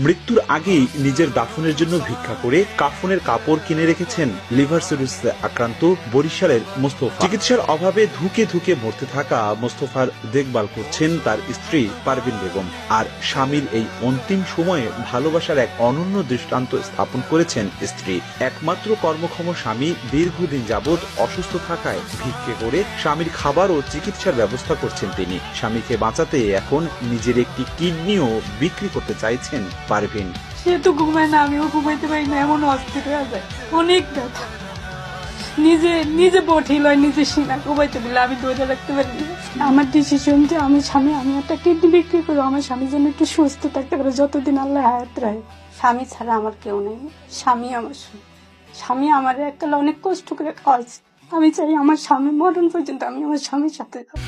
মৃত্যুর আগেই নিজের দাফনের জন্য ভিক্ষা করে কাফনের কাপড় কিনে রেখেছেন লিভার সিরোসিসে আক্রান্ত বরিশালের মোস্তফা। চিকিৎসার অভাবে ধুকে ধুকে মরতে থাকা মোস্তফার দেখভাল করছেন তার স্ত্রী পারভিন বেগম। আর স্বামীর এই অন্তিম সময়ে ভালোবাসার এক অনন্য দৃষ্টান্ত স্থাপন করেছেন স্ত্রী। একমাত্র কর্মক্ষম স্বামী দীর্ঘদিন যাবৎ অসুস্থ থাকায় ভিক্ষে করে স্বামীর খাবার ও চিকিৎসার ব্যবস্থা করছেন তিনি। স্বামীকে বাঁচাতে এখন নিজের একটি কিডনিও বিক্রি করতে চাইছেন পারভিন। সে তো ঘুমায় না, আমিও ঘুমাইতে পারি না, এমন অস্থির হয়ে যায়, অনেক ব্যথা। নিজে বঠিল হয়, নিজে সিনা ঘুমাইতে দিলে আমি ধরে রাখতে পারি না। আমার ডিসিশন যে আমি একটা কিডনি বিক্রি করবো, আমার স্বামী যেন একটু সুস্থ থাকতে পারে যতদিন আল্লাহ হায়াত রাখে। স্বামী ছাড়া আমার কেউ নেই, স্বামী আমার স্বামী আমার এককালে অনেক কষ্ট করে খাওয়াইছে। আমি চাই আমার স্বামী মরণ পর্যন্ত আমি আমার স্বামীর সাথে থাকবো।